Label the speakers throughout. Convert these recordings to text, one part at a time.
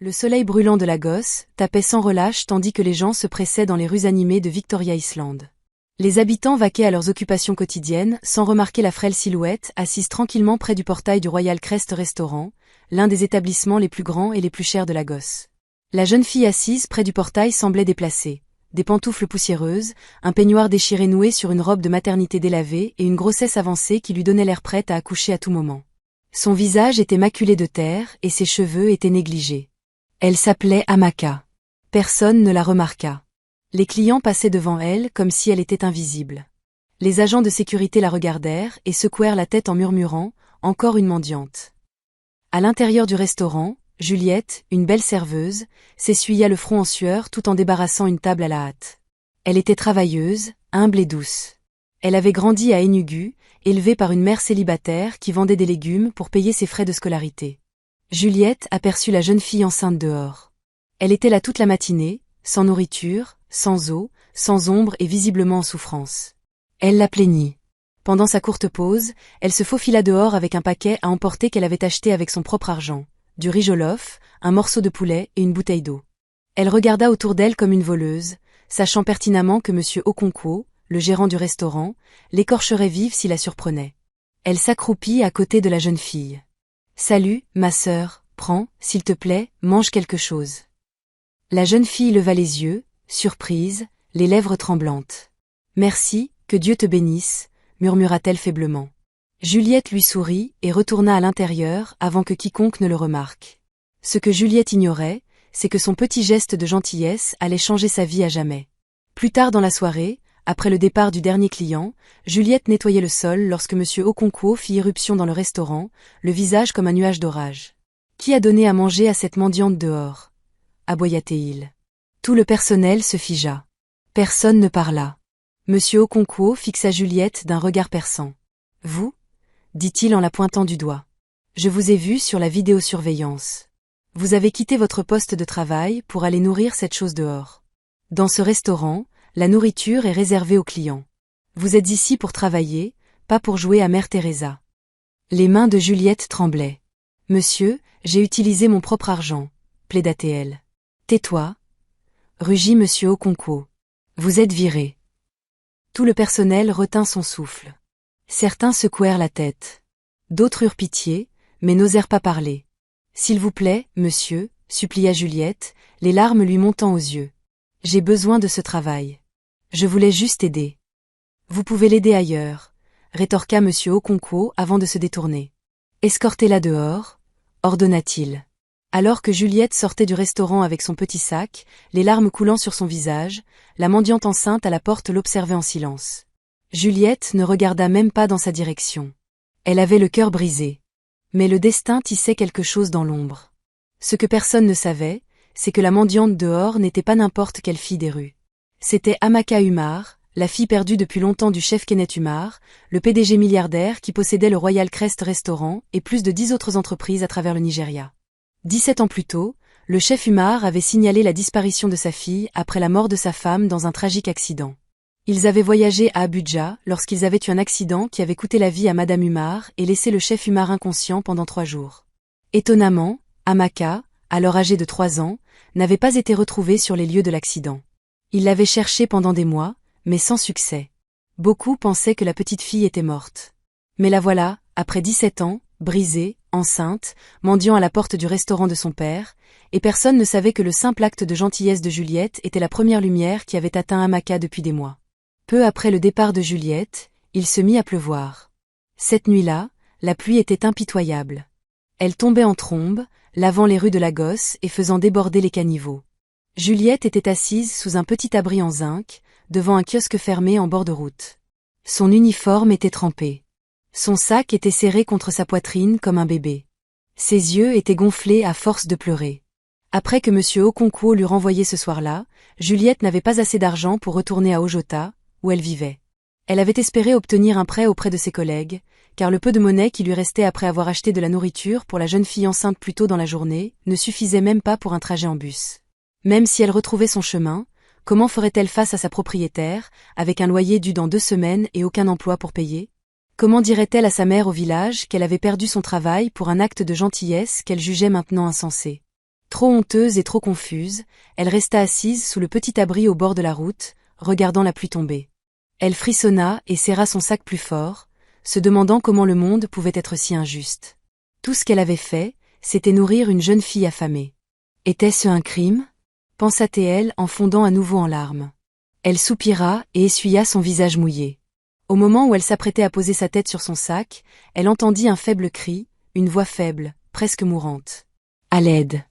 Speaker 1: Le soleil brûlant de Lagos tapait sans relâche tandis que les gens se pressaient dans les rues animées de Victoria Island. Les habitants vaquaient à leurs occupations quotidiennes sans remarquer la frêle silhouette assise tranquillement près du portail du Royal Crest Restaurant, l'un des établissements les plus grands et les plus chers de Lagos. La jeune fille assise près du portail semblait déplacée. Des pantoufles poussiéreuses, un peignoir déchiré noué sur une robe de maternité délavée et une grossesse avancée qui lui donnait l'air prête à accoucher à tout moment. Son visage était maculé de terre et ses cheveux étaient négligés. Elle s'appelait Amaka. Personne ne la remarqua. Les clients passaient devant elle comme si elle était invisible. Les agents de sécurité la regardèrent et secouèrent la tête en murmurant « Encore une mendiante ». À l'intérieur du restaurant, Juliette, une belle serveuse, s'essuya le front en sueur tout en débarrassant une table à la hâte. Elle était travailleuse, humble et douce. Elle avait grandi à Enugu, élevée par une mère célibataire qui vendait des légumes pour payer ses frais de scolarité. Juliette aperçut la jeune fille enceinte dehors. Elle était là toute la matinée, sans nourriture, sans eau, sans ombre et visiblement en souffrance. Elle la plaignit. Pendant sa courte pause, elle se faufila dehors avec un paquet à emporter qu'elle avait acheté avec son propre argent, du riz jollof, un morceau de poulet et une bouteille d'eau. Elle regarda autour d'elle comme une voleuse, sachant pertinemment que M. Okonkwo, le gérant du restaurant, l'écorcherait vive s'il la surprenait. Elle s'accroupit à côté de la jeune fille. « Salut, ma sœur, prends, s'il te plaît, mange quelque chose. » La jeune fille leva les yeux, surprise, les lèvres tremblantes. « Merci, que Dieu te bénisse », murmura-t-elle faiblement. Juliette lui sourit et retourna à l'intérieur avant que quiconque ne le remarque. Ce que Juliette ignorait, c'est que son petit geste de gentillesse allait changer sa vie à jamais. Plus tard dans la soirée, après le départ du dernier client, Juliette nettoyait le sol lorsque M. Okonkwo fit irruption dans le restaurant, le visage comme un nuage d'orage. « Qui a donné à manger à cette mendiante dehors » aboya-t-il. Tout le personnel se figea. Personne ne parla. M. Okonkwo fixa Juliette d'un regard perçant. « Vous » dit-il en la pointant du doigt. « Je vous ai vu sur la vidéosurveillance. Vous avez quitté votre poste de travail pour aller nourrir cette chose dehors. Dans ce restaurant, la nourriture est réservée aux clients. Vous êtes ici pour travailler, pas pour jouer à Mère Teresa. » Les mains de Juliette tremblaient. « Monsieur, j'ai utilisé mon propre argent, » plaida-t-elle. « Tais-toi, » rugit M. Okonkwo. « Vous êtes viré. » Tout le personnel retint son souffle. Certains secouèrent la tête. D'autres eurent pitié, mais n'osèrent pas parler. « S'il vous plaît, monsieur, » supplia Juliette, les larmes lui montant aux yeux. « J'ai besoin de ce travail. Je voulais juste aider. »« Vous pouvez l'aider ailleurs, » rétorqua M. Okonkwo avant de se détourner. « Escortez-la dehors, » ordonna-t-il. Alors que Juliette sortait du restaurant avec son petit sac, les larmes coulant sur son visage, la mendiante enceinte à la porte l'observait en silence. Juliette ne regarda même pas dans sa direction. Elle avait le cœur brisé. Mais le destin tissait quelque chose dans l'ombre. Ce que personne ne savait, c'est que la mendiante dehors n'était pas n'importe quelle fille des rues. C'était Amaka Umar, la fille perdue depuis longtemps du chef Kenneth Umar, le PDG milliardaire qui possédait le Royal Crest Restaurant et plus de 10 autres entreprises à travers le Nigeria. 17 ans plus tôt, le chef Umar avait signalé la disparition de sa fille après la mort de sa femme dans un tragique accident. Ils avaient voyagé à Abuja lorsqu'ils avaient eu un accident qui avait coûté la vie à Madame Umar et laissé le chef Umar inconscient pendant 3 jours. Étonnamment, Amaka, alors âgée de 3 ans, n'avait pas été retrouvée sur les lieux de l'accident. Il l'avait cherchée pendant des mois, mais sans succès. Beaucoup pensaient que la petite fille était morte. Mais la voilà, après 17 ans, brisée, enceinte, mendiant à la porte du restaurant de son père, et personne ne savait que le simple acte de gentillesse de Juliette était la première lumière qui avait atteint Amaka depuis des mois. Peu après le départ de Juliette, il se mit à pleuvoir. Cette nuit-là, la pluie était impitoyable. Elle tombait en trombe, lavant les rues de Lagos et faisant déborder les caniveaux. Juliette était assise sous un petit abri en zinc, devant un kiosque fermé en bord de route. Son uniforme était trempé. Son sac était serré contre sa poitrine comme un bébé. Ses yeux étaient gonflés à force de pleurer. Après que M. Okonkwo l'eut renvoyée ce soir-là, Juliette n'avait pas assez d'argent pour retourner à Ojota, où elle vivait. Elle avait espéré obtenir un prêt auprès de ses collègues, car le peu de monnaie qui lui restait après avoir acheté de la nourriture pour la jeune fille enceinte plus tôt dans la journée ne suffisait même pas pour un trajet en bus. Même si elle retrouvait son chemin, comment ferait-elle face à sa propriétaire, avec un loyer dû dans 2 semaines et aucun emploi pour payer ? Comment dirait-elle à sa mère au village qu'elle avait perdu son travail pour un acte de gentillesse qu'elle jugeait maintenant insensé ? Trop honteuse et trop confuse, elle resta assise sous le petit abri au bord de la route, regardant la pluie tomber. Elle frissonna et serra son sac plus fort, se demandant comment le monde pouvait être si injuste. Tout ce qu'elle avait fait, c'était nourrir une jeune fille affamée. Était-ce un crime? Pensa-t-elle en fondant à nouveau en larmes. Elle soupira et essuya son visage mouillé. Au moment où elle s'apprêtait à poser sa tête sur son sac, elle entendit un faible cri, une voix faible, presque mourante. À l'aide.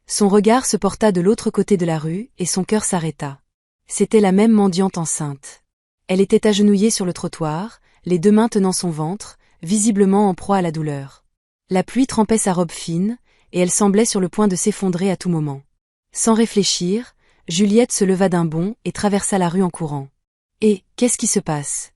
Speaker 1: Son regard se porta de l'autre côté de la rue et son cœur s'arrêta. C'était la même mendiante enceinte. Elle était agenouillée sur le trottoir, les deux mains tenant son ventre, visiblement en proie à la douleur. La pluie trempait sa robe fine, et elle semblait sur le point de s'effondrer à tout moment. Sans réfléchir, Juliette se leva d'un bond et traversa la rue en courant. « Et, qu'est-ce qui se passe »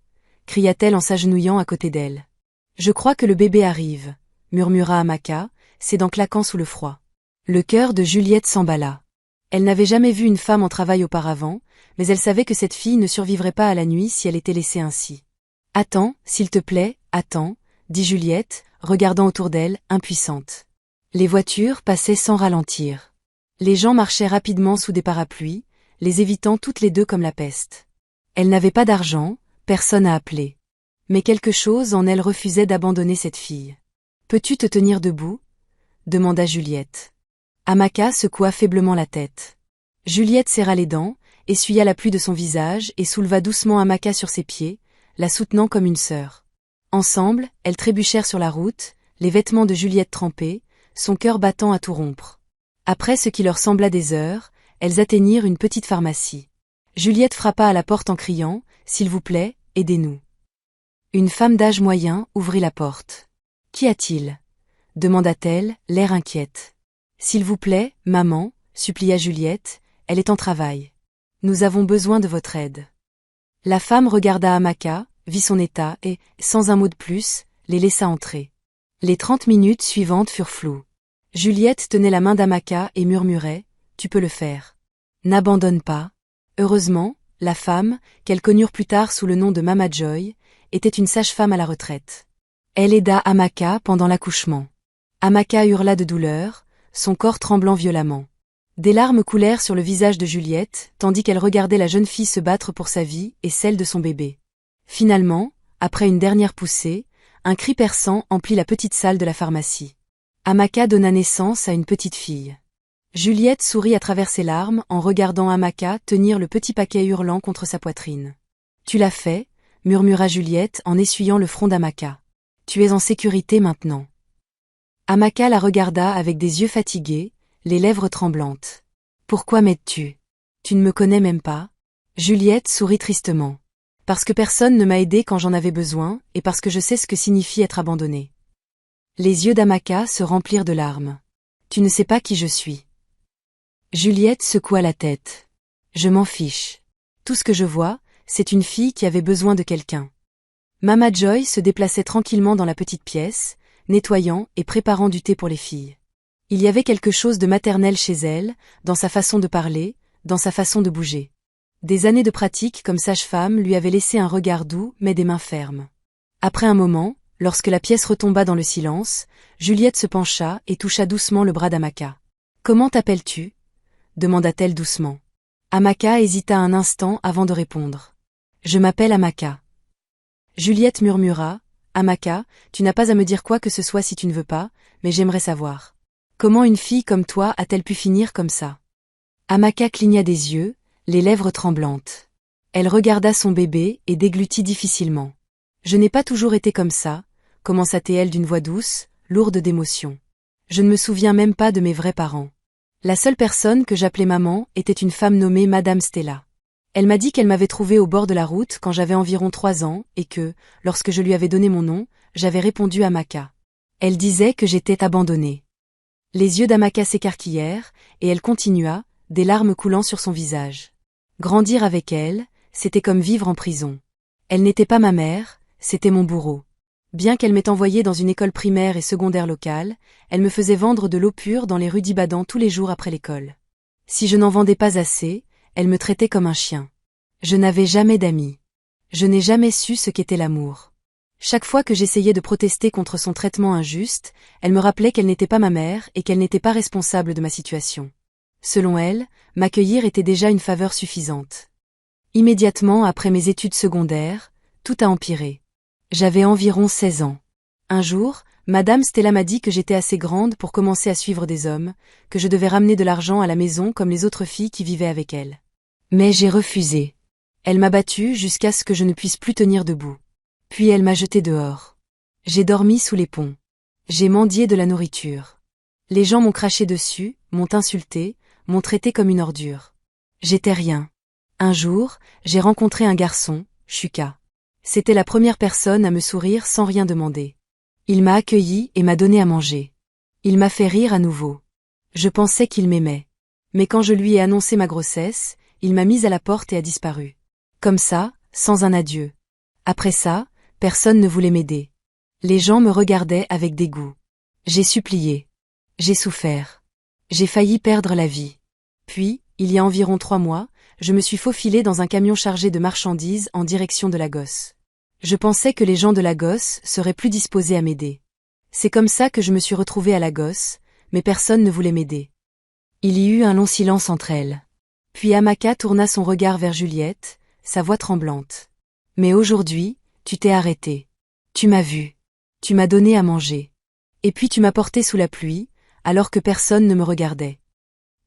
Speaker 1: cria-t-elle en s'agenouillant à côté d'elle. « Je crois que le bébé arrive » murmura Amaka, ses dents claquant sous le froid. Le cœur de Juliette s'emballa. Elle n'avait jamais vu une femme en travail auparavant, mais elle savait que cette fille ne survivrait pas à la nuit si elle était laissée ainsi. « Attends, s'il te plaît, attends » dit Juliette, regardant autour d'elle, impuissante. Les voitures passaient sans ralentir. Les gens marchaient rapidement sous des parapluies, les évitant toutes les deux comme la peste. Elle n'avait pas d'argent, personne à appeler. Mais quelque chose en elle refusait d'abandonner cette fille. « Peux-tu te tenir debout » demanda Juliette. Amaka secoua faiblement la tête. Juliette serra les dents, essuya la pluie de son visage et souleva doucement Amaka sur ses pieds, la soutenant comme une sœur. Ensemble, elles trébuchèrent sur la route, les vêtements de Juliette trempés, son cœur battant à tout rompre. Après ce qui leur sembla des heures, elles atteignirent une petite pharmacie. Juliette frappa à la porte en criant « S'il vous plaît, aidez-nous ». Une femme d'âge moyen ouvrit la porte. « Qu'y a-t-il » demanda-t-elle, l'air inquiète. « S'il vous plaît, maman, » supplia Juliette, « elle est en travail. Nous avons besoin de votre aide. » La femme regarda Amaka, vit son état et, sans un mot de plus, les laissa entrer. Les 30 minutes suivantes furent floues. Juliette tenait la main d'Amaka et murmurait « Tu peux le faire. N'abandonne pas. » Heureusement, la femme, qu'elles connurent plus tard sous le nom de Mama Joy, était une sage-femme à la retraite. Elle aida Amaka pendant l'accouchement. Amaka hurla de douleur, son corps tremblant violemment. Des larmes coulèrent sur le visage de Juliette, tandis qu'elle regardait la jeune fille se battre pour sa vie et celle de son bébé. Finalement, après une dernière poussée, un cri perçant emplit la petite salle de la pharmacie. Amaka donna naissance à une petite fille. Juliette sourit à travers ses larmes en regardant Amaka tenir le petit paquet hurlant contre sa poitrine. « Tu l'as fait » murmura Juliette en essuyant le front d'Amaka. « Tu es en sécurité maintenant. » Amaka la regarda avec des yeux fatigués, les lèvres tremblantes. « Pourquoi m'aides-tu? Tu ne me connais même pas ?» Juliette sourit tristement. « Parce que personne ne m'a aidée quand j'en avais besoin et parce que je sais ce que signifie être abandonnée. » Les yeux d'Amaka se remplirent de larmes. « Tu ne sais pas qui je suis. » Juliette secoua la tête. « Je m'en fiche. Tout ce que je vois, c'est une fille qui avait besoin de quelqu'un. » Mama Joy se déplaçait tranquillement dans la petite pièce, nettoyant et préparant du thé pour les filles. Il y avait quelque chose de maternel chez elle, dans sa façon de parler, dans sa façon de bouger. Des années de pratique comme sage-femme lui avaient laissé un regard doux mais des mains fermes. Après un moment, lorsque la pièce retomba dans le silence, Juliette se pencha et toucha doucement le bras d'Amaka. « Comment t'appelles-tu » demanda-t-elle doucement. Amaka hésita un instant avant de répondre. « Je m'appelle Amaka. » Juliette murmura. « Amaka, tu n'as pas à me dire quoi que ce soit si tu ne veux pas, mais j'aimerais savoir. Comment une fille comme toi a-t-elle pu finir comme ça ?» Amaka cligna des yeux, les lèvres tremblantes. Elle regarda son bébé et déglutit difficilement. « Je n'ai pas toujours été comme ça » commença-t-elle d'une voix douce, lourde d'émotion. « Je ne me souviens même pas de mes vrais parents. La seule personne que j'appelais maman était une femme nommée Madame Stella. Elle m'a dit qu'elle m'avait trouvée au bord de la route quand j'avais environ 3 ans et que, lorsque je lui avais donné mon nom, j'avais répondu Amaka. Elle disait que j'étais abandonnée. » Les yeux d'Amaka s'écarquillèrent, et elle continua, des larmes coulant sur son visage. Grandir avec elle, c'était comme vivre en prison. Elle n'était pas ma mère, c'était mon bourreau. Bien qu'elle m'ait envoyée dans une école primaire et secondaire locale, elle me faisait vendre de l'eau pure dans les rues d'Ibadan tous les jours après l'école. Si je n'en vendais pas assez, elle me traitait comme un chien. Je n'avais jamais d'amis. Je n'ai jamais su ce qu'était l'amour. Chaque fois que j'essayais de protester contre son traitement injuste, elle me rappelait qu'elle n'était pas ma mère et qu'elle n'était pas responsable de ma situation. Selon elle, m'accueillir était déjà une faveur suffisante. Immédiatement après mes études secondaires, tout a empiré. J'avais environ 16 ans. Un jour, Madame Stella m'a dit que j'étais assez grande pour commencer à suivre des hommes, que je devais ramener de l'argent à la maison comme les autres filles qui vivaient avec elle. Mais j'ai refusé. Elle m'a battue jusqu'à ce que je ne puisse plus tenir debout. Puis elle m'a jeté dehors. J'ai dormi sous les ponts. J'ai mendié de la nourriture. Les gens m'ont craché dessus, m'ont insulté, m'ont traité comme une ordure. J'étais rien. Un jour, j'ai rencontré un garçon, Shuka. C'était la première personne à me sourire sans rien demander. Il m'a accueilli et m'a donné à manger. Il m'a fait rire à nouveau. Je pensais qu'il m'aimait. Mais quand je lui ai annoncé ma grossesse, il m'a mise à la porte et a disparu. Comme ça, sans un adieu. Après ça, personne ne voulait m'aider. Les gens me regardaient avec dégoût. J'ai supplié. J'ai souffert. J'ai failli perdre la vie. Puis, il y a environ 3 mois, je me suis faufilée dans un camion chargé de marchandises en direction de Lagos. Je pensais que les gens de Lagos seraient plus disposés à m'aider. C'est comme ça que je me suis retrouvée à Lagos, mais personne ne voulait m'aider. Il y eut un long silence entre elles. Puis Amaka tourna son regard vers Juliette, sa voix tremblante. Mais aujourd'hui, tu t'es arrêtée. Tu m'as vue. Tu m'as donné à manger. Et puis tu m'as portée sous la pluie, alors que personne ne me regardait.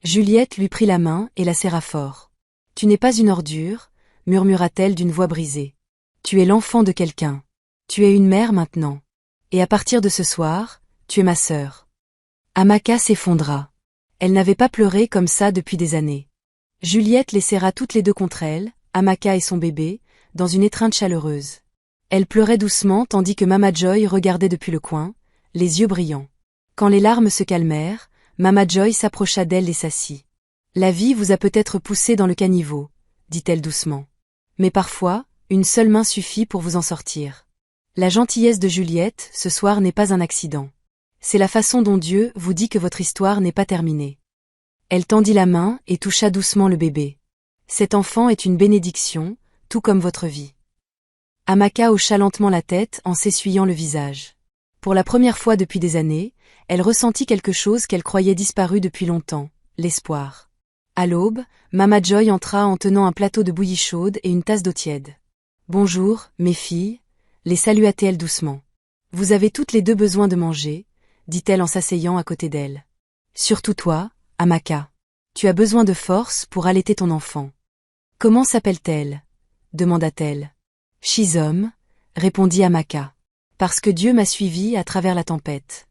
Speaker 1: Juliette lui prit la main et la serra fort. Tu n'es pas une ordure, murmura-t-elle d'une voix brisée. Tu es l'enfant de quelqu'un. Tu es une mère maintenant. Et à partir de ce soir, tu es ma sœur. Amaka s'effondra. Elle n'avait pas pleuré comme ça depuis des années. Juliette les serra toutes les deux contre elle, Amaka et son bébé, dans une étreinte chaleureuse. Elle pleurait doucement tandis que Mama Joy regardait depuis le coin, les yeux brillants. Quand les larmes se calmèrent, Mama Joy s'approcha d'elle et s'assit. La vie vous a peut-être poussé dans le caniveau, dit-elle doucement. Mais parfois, une seule main suffit pour vous en sortir. La gentillesse de Juliette, ce soir n'est pas un accident. C'est la façon dont Dieu vous dit que votre histoire n'est pas terminée. Elle tendit la main et toucha doucement le bébé. Cet enfant est une bénédiction, tout comme votre vie. Amaka hocha lentement la tête en s'essuyant le visage. Pour la première fois depuis des années, elle ressentit quelque chose qu'elle croyait disparu depuis longtemps, l'espoir. À l'aube, Mama Joy entra en tenant un plateau de bouillie chaude et une tasse d'eau tiède. « Bonjour, mes filles », les salua-t-elle doucement. « Vous avez toutes les deux besoin de manger », dit-elle en s'asseyant à côté d'elle. « Surtout toi, Amaka. Tu as besoin de force pour allaiter ton enfant. »« Comment s'appelle-t-elle » demanda-t-elle. « Shizom », répondit Amaka. « Parce que Dieu m'a suivi à travers la tempête. »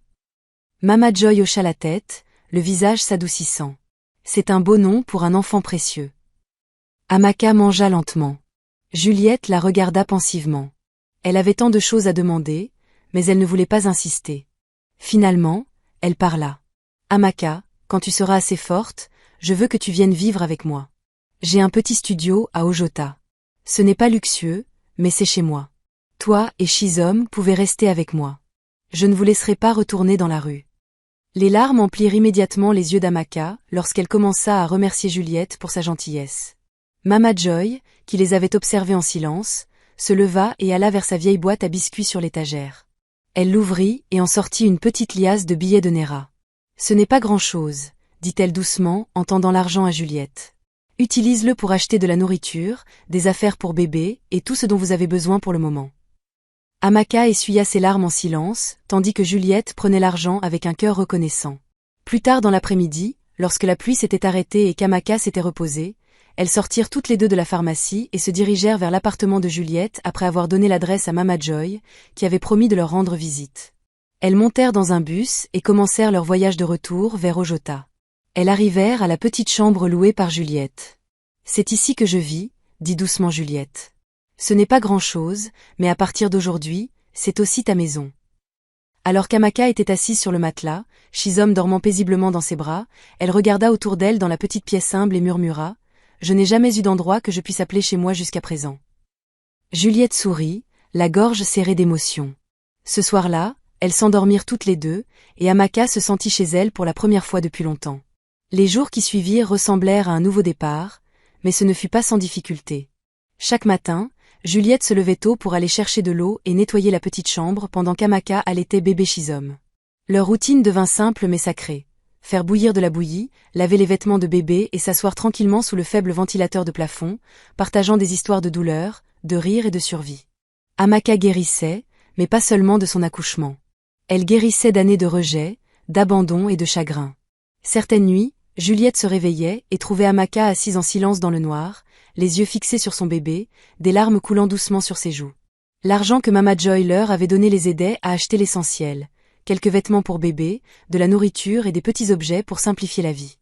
Speaker 1: Mama Joy hocha la tête, le visage s'adoucissant. C'est un beau nom pour un enfant précieux. Amaka mangea lentement. Juliette la regarda pensivement. Elle avait tant de choses à demander, mais elle ne voulait pas insister. Finalement, elle parla. « Amaka, quand tu seras assez forte, je veux que tu viennes vivre avec moi. J'ai un petit studio à Ojota. Ce n'est pas luxueux, mais c'est chez moi. Toi et Shizom pouvez rester avec moi. Je ne vous laisserai pas retourner dans la rue. » Les larmes emplirent immédiatement les yeux d'Amaka lorsqu'elle commença à remercier Juliette pour sa gentillesse. Mama Joy, qui les avait observés en silence, se leva et alla vers sa vieille boîte à biscuits sur l'étagère. Elle l'ouvrit et en sortit une petite liasse de billets de Nera. « Ce n'est pas grand-chose, » dit-elle doucement en tendant l'argent à Juliette. « Utilise-le pour acheter de la nourriture, des affaires pour bébé et tout ce dont vous avez besoin pour le moment. » Amaka essuya ses larmes en silence, tandis que Juliette prenait l'argent avec un cœur reconnaissant. Plus tard dans l'après-midi, lorsque la pluie s'était arrêtée et qu'Amaka s'était reposée, elles sortirent toutes les deux de la pharmacie et se dirigèrent vers l'appartement de Juliette après avoir donné l'adresse à Mama Joy, qui avait promis de leur rendre visite. Elles montèrent dans un bus et commencèrent leur voyage de retour vers Ojota. Elles arrivèrent à la petite chambre louée par Juliette. « C'est ici que je vis », dit doucement Juliette. « Ce n'est pas grand-chose, mais à partir d'aujourd'hui, c'est aussi ta maison. » Alors qu'Amaka était assise sur le matelas, Shizom dormant paisiblement dans ses bras, elle regarda autour d'elle dans la petite pièce humble et murmura « Je n'ai jamais eu d'endroit que je puisse appeler chez moi jusqu'à présent. » Juliette sourit, la gorge serrée d'émotion. Ce soir-là, elles s'endormirent toutes les deux, et Amaka se sentit chez elle pour la première fois depuis longtemps. Les jours qui suivirent ressemblèrent à un nouveau départ, mais ce ne fut pas sans difficulté. Chaque matin, Juliette se levait tôt pour aller chercher de l'eau et nettoyer la petite chambre pendant qu'Amaka allaitait bébé Shizom. Leur routine devint simple mais sacrée. Faire bouillir de la bouillie, laver les vêtements de bébé et s'asseoir tranquillement sous le faible ventilateur de plafond, partageant des histoires de douleur, de rire et de survie. Amaka guérissait, mais pas seulement de son accouchement. Elle guérissait d'années de rejet, d'abandon et de chagrin. Certaines nuits, Juliette se réveillait et trouvait Amaka assise en silence dans le noir, les yeux fixés sur son bébé, des larmes coulant doucement sur ses joues. L'argent que Mama Joy leur avait donné les aidait à acheter l'essentiel, quelques vêtements pour bébé, de la nourriture et des petits objets pour simplifier la vie.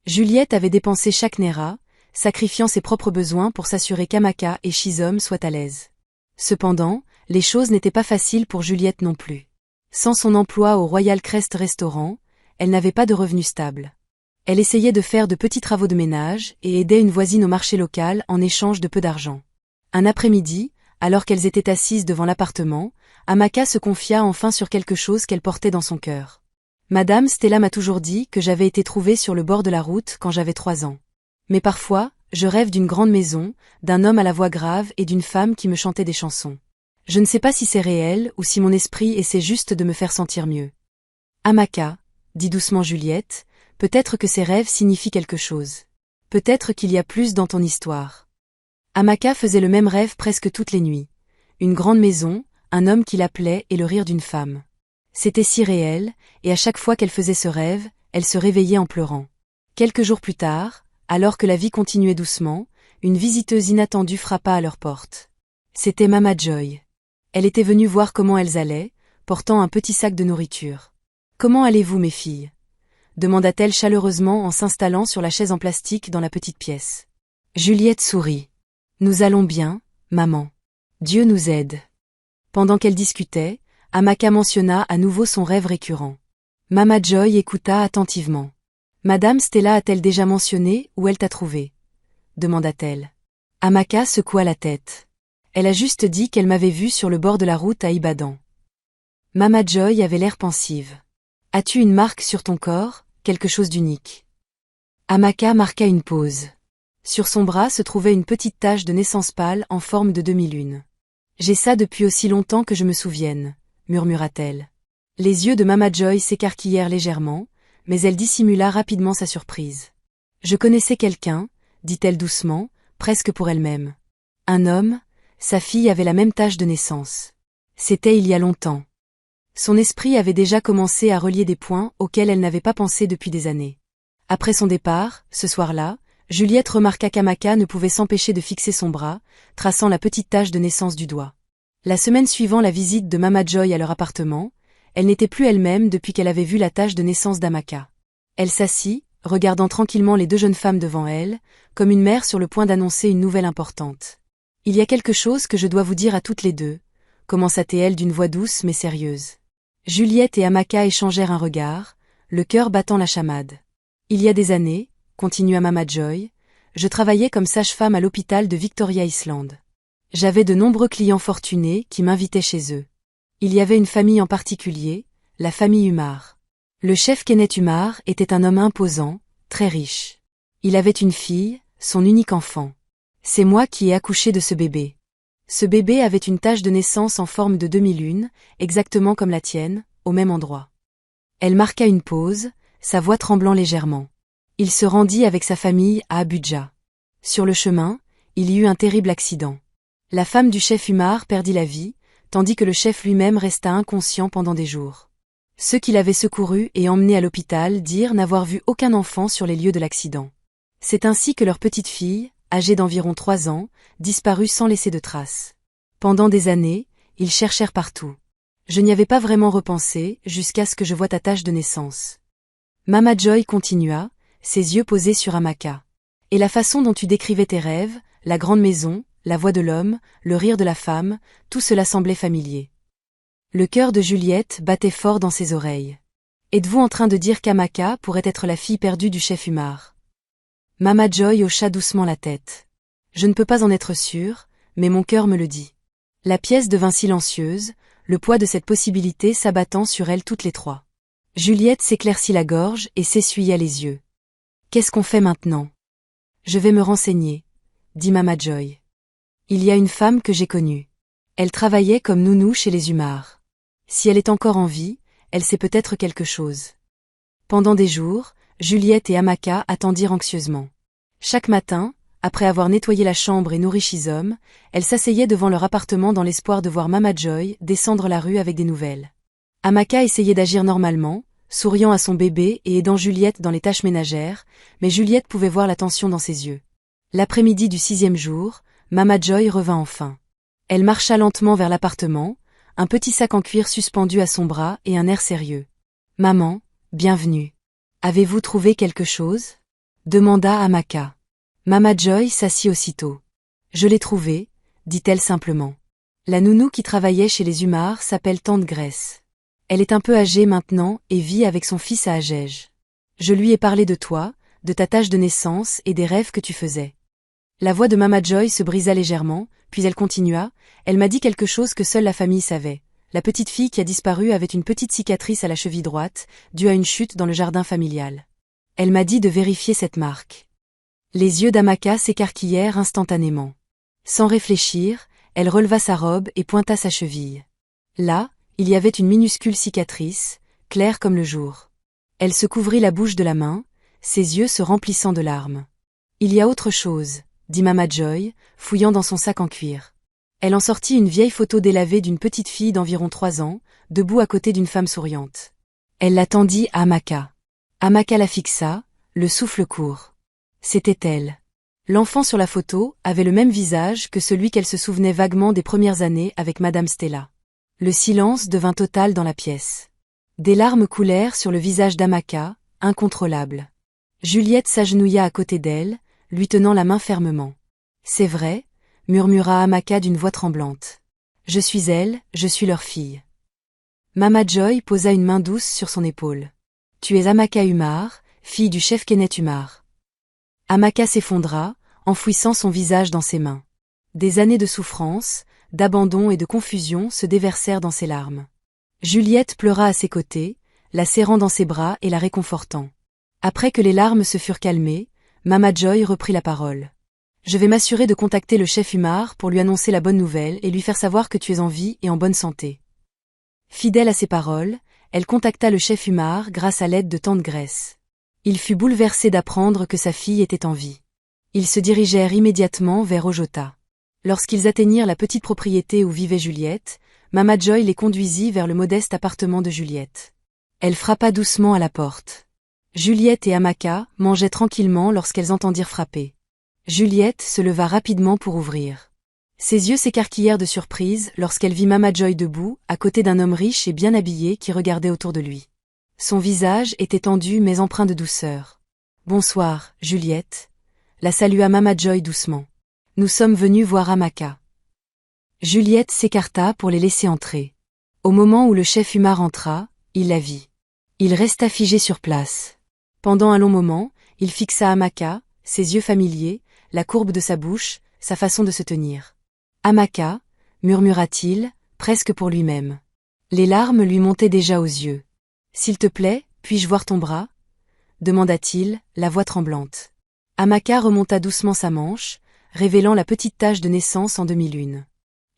Speaker 1: Juliette avait dépensé chaque naira, sacrifiant ses propres besoins pour s'assurer qu'Amaka et Shizom soient à l'aise. Cependant, les choses n'étaient pas faciles pour Juliette non plus. Sans son emploi au Royal Crest Restaurant, elle n'avait pas de revenus stables. Elle essayait de faire de petits travaux de ménage et aidait une voisine au marché local en échange de peu d'argent. Un après-midi, alors qu'elles étaient assises devant l'appartement, Amaka se confia enfin sur quelque chose qu'elle portait dans son cœur. Madame Stella m'a toujours dit que j'avais été trouvée sur le bord de la route quand j'avais 3 ans. Mais parfois, je rêve d'une grande maison, d'un homme à la voix grave et d'une femme qui me chantait des chansons. Je ne sais pas si c'est réel ou si mon esprit essaie juste de me faire sentir mieux. Amaka, dit doucement Juliette, peut-être que ces rêves signifient quelque chose. Peut-être qu'il y a plus dans ton histoire. Amaka faisait le même rêve presque toutes les nuits. Une grande maison, un homme qui l'appelait et le rire d'une femme. C'était si réel, et à chaque fois qu'elle faisait ce rêve, elle se réveillait en pleurant. Quelques jours plus tard, alors que la vie continuait doucement, une visiteuse inattendue frappa à leur porte. C'était Mama Joy. Elle était venue voir comment elles allaient, portant un petit sac de nourriture. « Comment allez-vous, mes filles ?» demanda-t-elle chaleureusement en s'installant sur la chaise en plastique dans la petite pièce. Juliette sourit. « Nous allons bien, maman. Dieu nous aide. » Pendant qu'elle discutait, Amaka mentionna à nouveau son rêve récurrent. Mama Joy écouta attentivement. « Madame Stella a-t-elle déjà mentionné où elle t'a trouvé ?» demanda-t-elle. Amaka secoua la tête. Elle a juste dit qu'elle m'avait vue sur le bord de la route à Ibadan. Mama Joy avait l'air pensive. « As-tu une marque sur ton corps, quelque chose d'unique ?» Amaka marqua une pause. Sur son bras se trouvait une petite tache de naissance pâle en forme de demi-lune. « J'ai ça depuis aussi longtemps que je me souvienne, » murmura-t-elle. Les yeux de Mama Joy s'écarquillèrent légèrement, mais elle dissimula rapidement sa surprise. « Je connaissais quelqu'un, » dit-elle doucement, presque pour elle-même. Un homme, sa fille avait la même tache de naissance. C'était il y a longtemps. Son esprit avait déjà commencé à relier des points auxquels elle n'avait pas pensé depuis des années. Après son départ, ce soir-là, Juliette remarqua qu'Amaka ne pouvait s'empêcher de fixer son bras, traçant la petite tache de naissance du doigt. La semaine suivant la visite de Mama Joy à leur appartement, elle n'était plus elle-même depuis qu'elle avait vu la tache de naissance d'Amaka. Elle s'assit, regardant tranquillement les 2 jeunes femmes devant elle, comme une mère sur le point d'annoncer une nouvelle importante. « Il y a quelque chose que je dois vous dire à toutes les deux », commença-t-elle d'une voix douce mais sérieuse. Juliette et Amaka échangèrent un regard, le cœur battant la chamade. « Il y a des années, » continua Mama Joy, « je travaillais comme sage-femme à l'hôpital de Victoria Island. J'avais de nombreux clients fortunés qui m'invitaient chez eux. Il y avait une famille en particulier, la famille Umar. Le chef Kenneth Umar était un homme imposant, très riche. Il avait une fille, son unique enfant. C'est moi qui ai accouché de ce bébé. Ce bébé avait une tache de naissance en forme de demi-lune, exactement comme la tienne, au même endroit. » Elle marqua une pause, sa voix tremblant légèrement. Il se rendit avec sa famille à Abuja. Sur le chemin, il y eut un terrible accident. La femme du chef Umar perdit la vie, tandis que le chef lui-même resta inconscient pendant des jours. Ceux qui l'avaient secouru et emmené à l'hôpital dirent n'avoir vu aucun enfant sur les lieux de l'accident. C'est ainsi que leur petite fille, âgée d'environ 3 ans, disparut sans laisser de traces. Pendant des années, ils cherchèrent partout. Je n'y avais pas vraiment repensé, jusqu'à ce que je voie ta tache de naissance. Mama Joy continua, ses yeux posés sur Amaka. Et la façon dont tu décrivais tes rêves, la grande maison, la voix de l'homme, le rire de la femme, tout cela semblait familier. Le cœur de Juliette battait fort dans ses oreilles. Êtes-vous en train de dire qu'Amaka pourrait être la fille perdue du chef Umar? Mama Joy hocha doucement la tête. Je ne peux pas en être sûre, mais mon cœur me le dit. La pièce devint silencieuse, le poids de cette possibilité s'abattant sur elles toutes les 3. Juliette s'éclaircit la gorge et s'essuya les yeux. Qu'est-ce qu'on fait maintenant? Je vais me renseigner, dit Mama Joy. Il y a une femme que j'ai connue. Elle travaillait comme nounou chez les Humards. Si elle est encore en vie, elle sait peut-être quelque chose. Pendant des jours, Juliette et Amaka attendirent anxieusement. Chaque matin, après avoir nettoyé la chambre et nourri Shizom, elles s'asseyaient devant leur appartement dans l'espoir de voir Mama Joy descendre la rue avec des nouvelles. Amaka essayait d'agir normalement, souriant à son bébé et aidant Juliette dans les tâches ménagères, mais Juliette pouvait voir la tension dans ses yeux. L'après-midi du 6e jour, Mama Joy revint enfin. Elle marcha lentement vers l'appartement, un petit sac en cuir suspendu à son bras et un air sérieux. « Maman, bienvenue. Avez-vous trouvé quelque chose ?» demanda Amaka. Mama Joy s'assit aussitôt. « Je l'ai trouvé, » dit-elle simplement. La nounou qui travaillait chez les Humards s'appelle Tante Grace. Elle est un peu âgée maintenant et vit avec son fils à Agege. Je lui ai parlé de toi, de ta tâche de naissance et des rêves que tu faisais. La voix de Mama Joy se brisa légèrement, puis elle continua, elle m'a dit quelque chose que seule la famille savait. La petite fille qui a disparu avait une petite cicatrice à la cheville droite, due à une chute dans le jardin familial. Elle m'a dit de vérifier cette marque. Les yeux d'Amaka s'écarquillèrent instantanément. Sans réfléchir, elle releva sa robe et pointa sa cheville. Là, il y avait une minuscule cicatrice, claire comme le jour. Elle se couvrit la bouche de la main, ses yeux se remplissant de larmes. « Il y a autre chose », dit Mama Joy, fouillant dans son sac en cuir. Elle en sortit une vieille photo délavée d'une petite fille d'environ 3 ans, debout à côté d'une femme souriante. Elle la tendit à Amaka. Amaka la fixa, le souffle court. C'était elle. L'enfant sur la photo avait le même visage que celui qu'elle se souvenait vaguement des premières années avec Madame Stella. Le silence devint total dans la pièce. Des larmes coulèrent sur le visage d'Amaka, incontrôlables. Juliette s'agenouilla à côté d'elle, lui tenant la main fermement. « C'est vrai », murmura Amaka d'une voix tremblante. « Je suis elle, je suis leur fille. » Mama Joy posa une main douce sur son épaule. « Tu es Amaka Humard, fille du chef Kenneth Humard. » Amaka s'effondra, enfouissant son visage dans ses mains. Des années de souffrance, d'abandon et de confusion se déversèrent dans ses larmes. Juliette pleura à ses côtés, la serrant dans ses bras et la réconfortant. Après que les larmes se furent calmées, Mama Joy reprit la parole. « Je vais m'assurer de contacter le chef Humard pour lui annoncer la bonne nouvelle et lui faire savoir que tu es en vie et en bonne santé. » Fidèle à ses paroles, elle contacta le chef Humard grâce à l'aide de Tante Grace. Il fut bouleversé d'apprendre que sa fille était en vie. Ils se dirigèrent immédiatement vers Ojota. Lorsqu'ils atteignirent la petite propriété où vivait Juliette, Mama Joy les conduisit vers le modeste appartement de Juliette. Elle frappa doucement à la porte. Juliette et Amaka mangeaient tranquillement lorsqu'elles entendirent frapper. Juliette se leva rapidement pour ouvrir. Ses yeux s'écarquillèrent de surprise lorsqu'elle vit Mama Joy debout, à côté d'un homme riche et bien habillé qui regardait autour de lui. Son visage était tendu mais empreint de douceur. « Bonsoir, Juliette », la salua Mama Joy doucement. « Nous sommes venus voir Amaka. » Juliette s'écarta pour les laisser entrer. Au moment où le chef Humard entra, il la vit. Il resta figé sur place. Pendant un long moment, il fixa Amaka, ses yeux familiers, la courbe de sa bouche, sa façon de se tenir. « Amaka », murmura-t-il, presque pour lui-même. Les larmes lui montaient déjà aux yeux. « S'il te plaît, puis-je voir ton bras ?» demanda-t-il, la voix tremblante. Amaka remonta doucement sa manche, révélant la petite tache de naissance en demi-lune.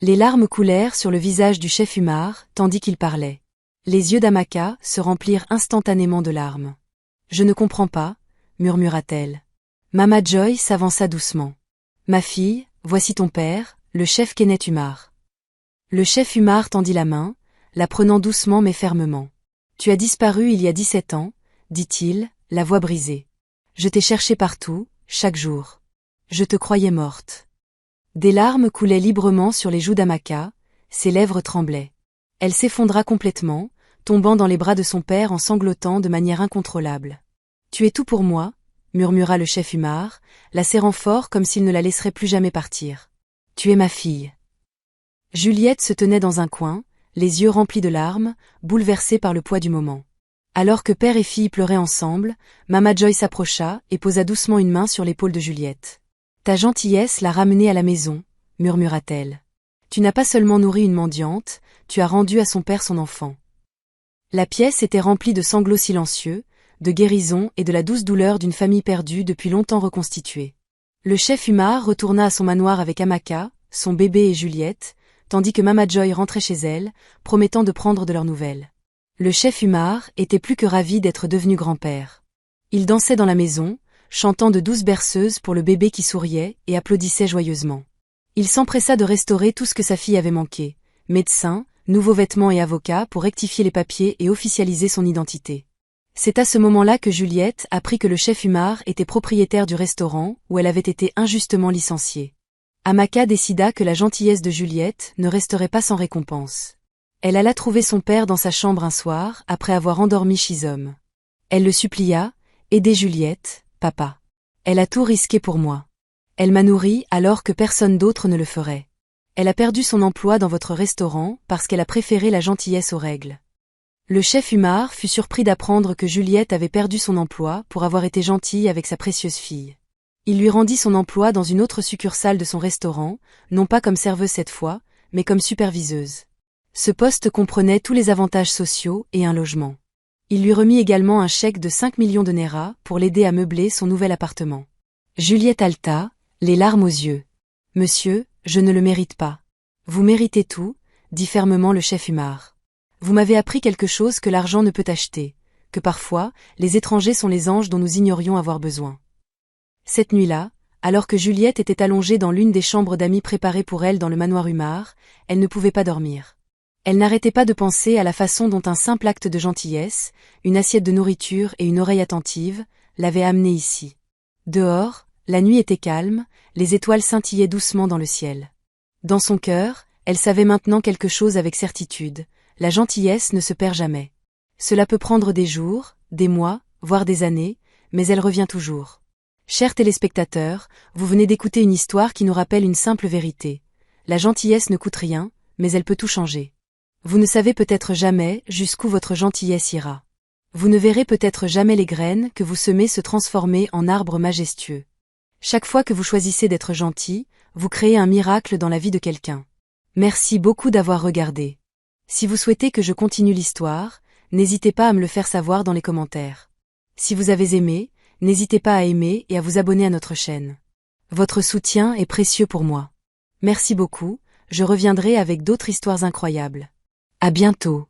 Speaker 1: Les larmes coulèrent sur le visage du chef Humard, tandis qu'il parlait. Les yeux d'Amaka se remplirent instantanément de larmes. « Je ne comprends pas », murmura-t-elle. Mama Joy s'avança doucement. « Ma fille, voici ton père, le chef Kenneth Humard. » Le chef Humard tendit la main, la prenant doucement mais fermement. « Tu as disparu il y a 17 ans, » dit-il, la voix brisée. « Je t'ai cherché partout, chaque jour. Je te croyais morte. » Des larmes coulaient librement sur les joues d'Amaka, ses lèvres tremblaient. Elle s'effondra complètement, tombant dans les bras de son père en sanglotant de manière incontrôlable. « Tu es tout pour moi », murmura le chef Humard, la serrant fort comme s'il ne la laisserait plus jamais partir. « Tu es ma fille. » Juliette se tenait dans un coin, les yeux remplis de larmes, bouleversée par le poids du moment. Alors que père et fille pleuraient ensemble, Mama Joy s'approcha et posa doucement une main sur l'épaule de Juliette. « Ta gentillesse l'a ramenée à la maison », murmura-t-elle. « Tu n'as pas seulement nourri une mendiante, tu as rendu à son père son enfant. » La pièce était remplie de sanglots silencieux, de guérison et de la douce douleur d'une famille perdue depuis longtemps reconstituée. Le chef Humard retourna à son manoir avec Amaka, son bébé et Juliette, tandis que Mama Joy rentrait chez elle, promettant de prendre de leurs nouvelles. Le chef Umar était plus que ravi d'être devenu grand-père. Il dansait dans la maison, chantant de douces berceuses pour le bébé qui souriait et applaudissait joyeusement. Il s'empressa de restaurer tout ce que sa fille avait manqué, médecin, nouveaux vêtements et avocat pour rectifier les papiers et officialiser son identité. C'est à ce moment-là que Juliette apprit que le chef Umar était propriétaire du restaurant où elle avait été injustement licenciée. Amaka décida que la gentillesse de Juliette ne resterait pas sans récompense. Elle alla trouver son père dans sa chambre un soir après avoir endormi Shizom. Elle le supplia, « Aidez Juliette, papa. Elle a tout risqué pour moi. Elle m'a nourri alors que personne d'autre ne le ferait. Elle a perdu son emploi dans votre restaurant parce qu'elle a préféré la gentillesse aux règles. » Le chef Umar fut surpris d'apprendre que Juliette avait perdu son emploi pour avoir été gentille avec sa précieuse fille. Il lui rendit son emploi dans une autre succursale de son restaurant, non pas comme serveuse cette fois, mais comme superviseuse. Ce poste comprenait tous les avantages sociaux et un logement. Il lui remit également un chèque de 5 millions de Naira pour l'aider à meubler son nouvel appartement. Juliette halta, les larmes aux yeux. « Monsieur, je ne le mérite pas. »« Vous méritez tout, » dit fermement le chef Umar. « Vous m'avez appris quelque chose que l'argent ne peut acheter, que parfois, les étrangers sont les anges dont nous ignorions avoir besoin. » Cette nuit-là, alors que Juliette était allongée dans l'une des chambres d'amis préparées pour elle dans le manoir Umar, elle ne pouvait pas dormir. Elle n'arrêtait pas de penser à la façon dont un simple acte de gentillesse, une assiette de nourriture et une oreille attentive, l'avaient amenée ici. Dehors, la nuit était calme, les étoiles scintillaient doucement dans le ciel. Dans son cœur, elle savait maintenant quelque chose avec certitude, la gentillesse ne se perd jamais. Cela peut prendre des jours, des mois, voire des années, mais elle revient toujours. Chers téléspectateurs, vous venez d'écouter une histoire qui nous rappelle une simple vérité. La gentillesse ne coûte rien, mais elle peut tout changer. Vous ne savez peut-être jamais jusqu'où votre gentillesse ira. Vous ne verrez peut-être jamais les graines que vous semez se transformer en arbres majestueux. Chaque fois que vous choisissez d'être gentil, vous créez un miracle dans la vie de quelqu'un. Merci beaucoup d'avoir regardé. Si vous souhaitez que je continue l'histoire, n'hésitez pas à me le faire savoir dans les commentaires. Si vous avez aimé, n'hésitez pas à aimer et à vous abonner à notre chaîne. Votre soutien est précieux pour moi. Merci beaucoup, je reviendrai avec d'autres histoires incroyables. À bientôt.